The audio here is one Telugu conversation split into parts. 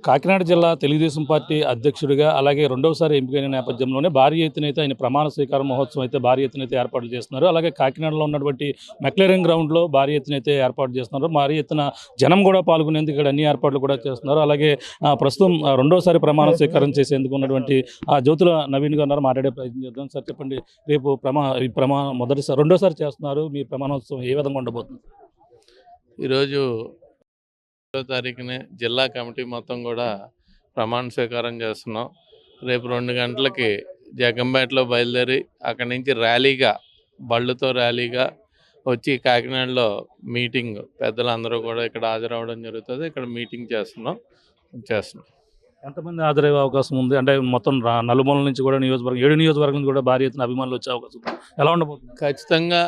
కాకినాడ జిల్లా తెలుగుదేశం పార్టీ అధ్యక్షుడిగా అలాగే రెండవసారి ఎంపికైన నేపథ్యంలోనే భారీ ఎత్తున అయితే ఆయన ప్రమాణ స్వీకార మహోత్సవం అయితే భారీ ఎత్తున అయితే ఏర్పాట్లు చేస్తున్నారు. అలాగే కాకినాడలో ఉన్నటువంటి మెక్లెరన్ గ్రౌండ్లో భారీ ఎత్తున అయితే ఏర్పాటు చేస్తున్నారు. భారీ ఎత్తున జనం కూడా పాల్గొనేందుకు ఇక్కడ అన్ని ఏర్పాట్లు కూడా చేస్తున్నారు. అలాగే ప్రస్తుతం రెండవసారి ప్రమాణ స్వీకారం చేసేందుకు ఉన్నటువంటి జ్యోతుల నవీన్ గారు ఉన్నారు. మాట్లాడే ప్రయత్నం చేద్దాం. సార్ చెప్పండి, రేపు మొదటిసారి రెండోసారి చేస్తున్నారు, మీ ప్రమాణోత్సవం ఏ విధంగా ఉండబోతుంది? ఈరోజు 2వ తారీఖునే జిల్లా కమిటీ మొత్తం కూడా ప్రమాణ స్వీకారం చేస్తున్నాం. రేపు 2 గంటలకి జగ్గంపేటలో బయలుదేరి అక్కడి నుంచి ర్యాలీగా బళ్ళతో ర్యాలీగా వచ్చి కాకినాడలో మీటింగ్ పెద్దలందరూ కూడా ఇక్కడ హాజరవ్వడం జరుగుతుంది. ఇక్కడ మీటింగ్ చేస్తున్నాం. ఎంతమంది హాజరయ్యే అవకాశం ఉంది? అంటే మొత్తం నలుమూలల నుంచి కూడా 7 నియోజకవర్గం నుంచి కూడా భారీ ఎత్తున అభిమానులు వచ్చే అవకాశం ఉంది. ఎలా ఉండబోతుంది? ఖచ్చితంగా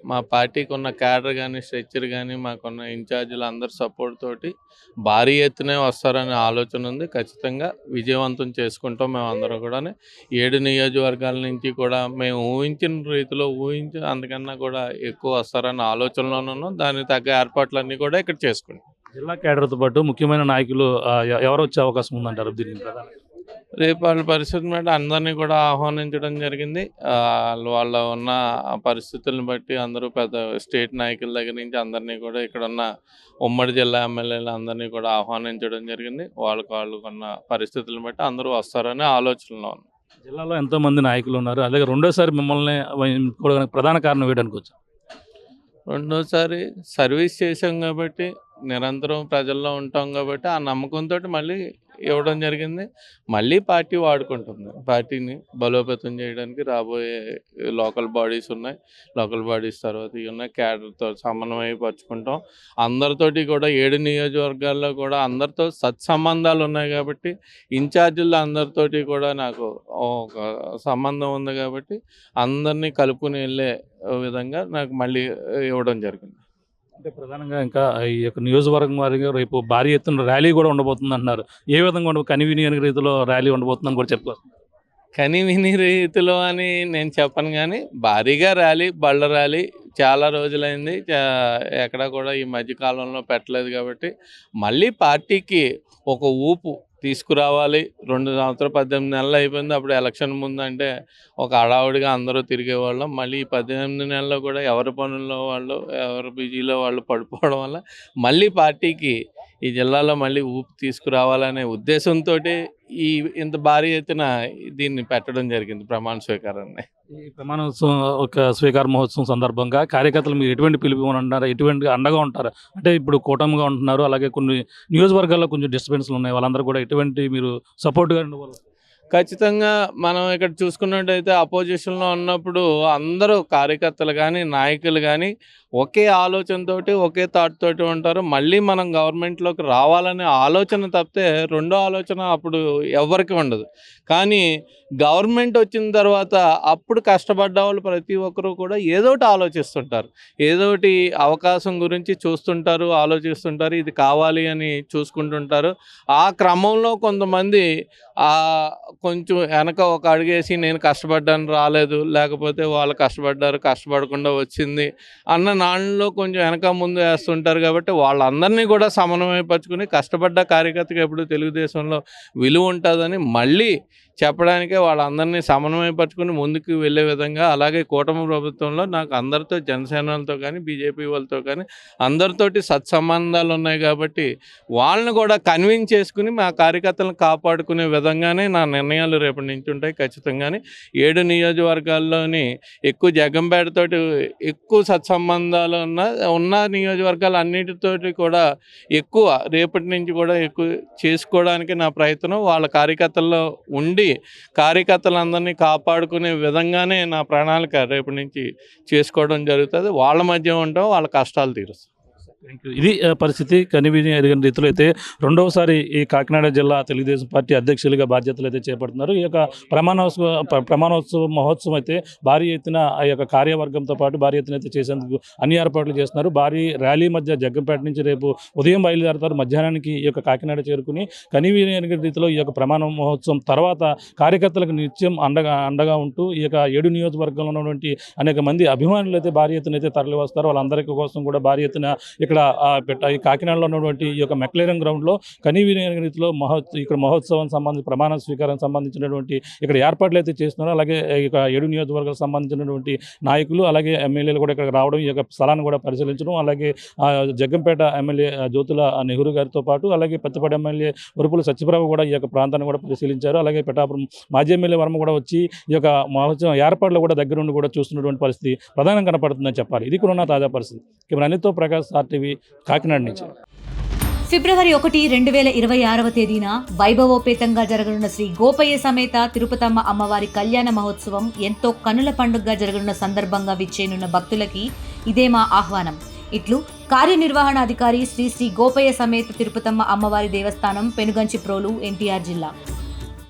మా పార్టీకి ఉన్న క్యాడర్ కానీ స్ట్రక్చర్ కానీ మాకున్న ఇన్ఛార్జీలు అందరి సపోర్ట్ తోటి భారీ ఎత్తునే వస్తారనే ఆలోచన ఉంది. ఖచ్చితంగా విజయవంతం చేసుకుంటాం. మేము అందరం కూడా 7 నియోజకవర్గాల నుంచి కూడా మేము ఊహించిన రీతిలో అందుకన్నా కూడా ఎక్కువ వస్తారన్న ఆలోచనలోనే ఉన్నాం. దానికి తగ్గ ఏర్పాట్లన్నీ కూడా ఇక్కడ చేసుకుంటాం. జిల్లా కేడర్తో పాటు ముఖ్యమైన నాయకులు ఎవరు వచ్చే అవకాశం ఉందంటారు దీనికి? ప్రధానంగా రేపు వాళ్ళ పరిస్థితి బట్టి అందరినీ కూడా ఆహ్వానించడం జరిగింది. వాళ్ళ ఉన్న పరిస్థితులను బట్టి అందరూ పెద్ద స్టేట్ నాయకుల దగ్గర నుంచి అందరినీ కూడా ఇక్కడ ఉన్న ఉమ్మడి జిల్లా ఎమ్మెల్యేలు అందరినీ కూడా ఆహ్వానించడం జరిగింది. వాళ్ళకున్న పరిస్థితులను బట్టి అందరూ వస్తారనే ఆలోచనలో ఉన్నారు. జిల్లాలో ఎంతోమంది నాయకులు ఉన్నారు. అలాగే రెండోసారి మిమ్మల్ని కూడా ప్రధాన కారణం వేయడానికి వచ్చారు. రెండోసారి సర్వీస్ చేసాం కాబట్టి, నిరంతరం ప్రజల్లో ఉంటాం కాబట్టి ఆ నమ్మకంతో మళ్ళీ ఇవ్వడం జరిగింది. మళ్ళీ పార్టీ వాడుకుంటుంది. పార్టీని బలోపేతం చేయడానికి రాబోయే లోకల్ బాడీస్ ఉన్నాయి. లోకల్ బాడీస్ తర్వాత ఇవి ఉన్నాయి. క్యాడర్తో సమన్వయపరుచుకుంటాం. అందరితోటి కూడా 7 నియోజకవర్గాల్లో కూడా అందరితో సత్సంబంధాలు ఉన్నాయి కాబట్టి, ఇన్ఛార్జీలు అందరితోటి కూడా నాకు ఒక సంబంధం ఉంది కాబట్టి అందరినీ కలుపుకుని వెళ్ళే విధంగా నాకు మళ్ళీ ఇవ్వడం జరిగింది. అంటే ప్రధానంగా ఇంకా ఈ యొక్క నియోజకవర్గం వారిగా రేపు భారీ ఎత్తున ర్యాలీ కూడా ఉండబోతుంది అంటున్నారు. ఏ విధంగా కనివిని రీతిలో ర్యాలీ ఉండబోతుందని కూడా చెప్పుకోవచ్చు. కనివిని రీతిలో అని నేను చెప్పను, కానీ భారీగా ర్యాలీ, బళ్ళ ర్యాలీ చాలా రోజులైంది. ఎక్కడ కూడా ఈ మధ్యకాలంలో పెట్టలేదు కాబట్టి మళ్ళీ పార్టీకి ఒక ఊపు తీసుకురావాలి. 2 సంవత్సరాలు 18 నెలలు అయిపోయింది. అప్పుడు ఎలక్షన్ ముందు అంటే ఒక హడావుడిగా అందరూ తిరిగేవాళ్ళం. మళ్ళీ ఈ 18 నెలల్లో కూడా ఎవరి పనుల్లో వాళ్ళు, ఎవరి బిజీలో వాళ్ళు పడిపోవడం వల్ల మళ్ళీ పార్టీకి ఈ జిల్లాలో మళ్ళీ ఊపు తీసుకురావాలనే ఉద్దేశంతో ఇంత భారీ ఎత్తున దీన్ని పెట్టడం జరిగింది ప్రమాణ స్వీకారాన్ని. ఈ ప్రమాణోత్సవం స్వీకార మహోత్సవం సందర్భంగా కార్యకర్తలు మీరు ఎటువంటి పిలుపు అంటారా? ఎటువంటి అండగా ఉంటారా? అంటే ఇప్పుడు కూటమిగా ఉంటున్నారు. అలాగే కొన్ని నియోజకవర్గాల్లో కొంచెం డిస్టర్బెన్స్లు ఉన్నాయి. వాళ్ళందరూ కూడా ఎటువంటి మీరు సపోర్ట్గా ఉండవాలి? ఖచ్చితంగా మనం ఇక్కడ చూసుకున్నట్టయితే అపోజిషన్లో ఉన్నప్పుడు అందరూ కార్యకర్తలు కానీ నాయకులు కానీ ఒకే ఆలోచనతోటి ఒకే థాట్ తోటి ఉంటారు. మళ్ళీ మనం గవర్నమెంట్లోకి రావాలనే ఆలోచన తప్పితే రెండో ఆలోచన అప్పుడు ఎవరికి ఉండదు. కానీ గవర్నమెంట్ వచ్చిన తర్వాత అప్పుడు కష్టపడ్డ వాళ్ళు ప్రతి ఒక్కరూ కూడా ఏదోటి ఆలోచిస్తుంటారు. ఏదోటి అవకాశం గురించి చూస్తుంటారు, ఆలోచిస్తుంటారు. ఇది కావాలి అని చూసుకుంటుంటారు. ఆ క్రమంలో కొంతమంది కొంచెం వెనక ఒక అడుగేసి నేను కష్టపడ్డాను రాలేదు, లేకపోతే వాళ్ళు కష్టపడ్డారు కష్టపడకుండా వచ్చింది అన్న నాళ్ళలో కొంచెం వెనక ముందు వేస్తుంటారు. కాబట్టి వాళ్ళందరినీ కూడా సమన్వయపరుచుకుని కష్టపడ్డ కార్యకర్తకి ఎప్పుడు తెలుగుదేశంలో విలువ ఉంటుందని మళ్ళీ చెప్పడానికే వాళ్ళందరినీ సమన్వయపరుచుకుని ముందుకు వెళ్ళే విధంగా, అలాగే కూటమి ప్రభుత్వంలో నాకు అందరితో జనసేనలతో కానీ బీజేపీ వాళ్ళతో కానీ అందరితోటి సత్సంబంధాలు ఉన్నాయి కాబట్టి వాళ్ళని కూడా కన్విన్స్ చేసుకుని మా కార్యకర్తలను కాపాడుకునే విధంగానే నా నిర్ణయాలు రేపటి నుంచి ఉంటాయి. ఖచ్చితంగానే 7 నియోజకవర్గాల్లోని ఎక్కువ జగ్గంపేటతోటి ఎక్కువ సత్సంబంధాలు ఉన్న నియోజకవర్గాలు అన్నిటితోటి కూడా ఎక్కువ రేపటి నుంచి కూడా ఎక్కువ చేసుకోవడానికి నా ప్రయత్నం. వాళ్ళ కార్యకర్తల్లో ఉండి కార్యకర్తలందరినీ కాపాడుకునే విధంగానే నా ప్రణాళిక రేపటి నుంచి చేసుకోవడం జరుగుతుంది. వాళ్ళ మధ్య ఉంటాం, వాళ్ళ కష్టాలు తీరుస్తాం. ఇది పరిస్థితి. కనివిని ఎరిగిన రీతిలో అయితే రెండవసారి ఈ కాకినాడ జిల్లా తెలుగుదేశం పార్టీ అధ్యక్షులుగా బాధ్యతలు అయితే చేపడుతున్నారు. ఈ యొక్క ప్రమాణోత్సవ మహోత్సవం అయితే భారీ ఎత్తున ఆ యొక్క కార్యవర్గంతో పాటు భారీ ఎత్తున అయితే చేసేందుకు అన్ని ఏర్పాట్లు చేస్తున్నారు. భారీ ర్యాలీ మధ్య జగ్గంపేట నుంచి రేపు ఉదయం బయలుదేరుతారు. మధ్యాహ్నానికి ఈ యొక్క కాకినాడ చేరుకుని కనివిని ఎరిగిన రీతిలో ఈ యొక్క ప్రమాణ మహోత్సవం తర్వాత కార్యకర్తలకు నిత్యం అండగా ఉంటూ ఈ యొక్క 7 నియోజకవర్గంలో ఉన్నటువంటి అనేక మంది అభిమానులు అయితే భారీ ఎత్తున అయితే తరలి వస్తారు. వాళ్ళందరికీ కోసం కూడా భారీ ఎత్తున ఇక్కడ ఇక్కడ ఈ కాకినాడలో ఉన్నటువంటి ఈ యొక్క మెక్లేరన్ గ్రౌండ్లో కనీవిని రీతిలో ఇక్కడ మహోత్సవం సంబంధించి ప్రమాణ స్వీకారం సంబంధించినటువంటి ఇక్కడ ఏర్పాట్లు అయితే చేస్తున్నారు. అలాగే ఇక 7 నియోజకవర్గాలకు సంబంధించినటువంటి నాయకులు అలాగే ఎమ్మెల్యేలు కూడా ఇక్కడ రావడం, ఈ యొక్క స్థలాన్ని కూడా పరిశీలించడం, అలాగే జగ్గంపేట ఎమ్మెల్యే జ్యోతుల నెహ్రూ గారితో పాటు అలాగే పత్తిపాడు ఎమ్మెల్యే వరుపుల సత్యప్రభ కూడా ఈ యొక్క ప్రాంతాన్ని కూడా పరిశీలించారు. అలాగే పిఠాపురం మాజీ ఎమ్మెల్యే వర్మ కూడా వచ్చి ఈ యొక్క మహోత్సవం ఏర్పాట్లు కూడా దగ్గరుండి కూడా చూస్తున్నటువంటి పరిస్థితి ప్రధానంగా కనపడుతుందని చెప్పాలి. ఇది కూడా ఉన్న తాజా పరిస్థితి. కెమెరా అనిల్తో ప్రకాష్, RTV, కాకినాడ నుంచి. ఫిబ్రవరి 1, 2026వ తేదీన వైభవోపేతంగా జరగనున్న శ్రీ గోపయ్య సమేత తిరుపతమ్మ అమ్మవారి కళ్యాణ మహోత్సవం ఎంతో కనుల పండుగగా జరగనున్న సందర్భంగా విచ్చేనున్న భక్తులకి ఇదే మా ఆహ్వానం. ఇట్లు కార్యనిర్వహణాధికారి శ్రీ గోపయ్య సమేత తిరుపతమ్మ అమ్మవారి దేవస్థానం, పెనుగంచి ప్రోలు, NTR జిల్లా.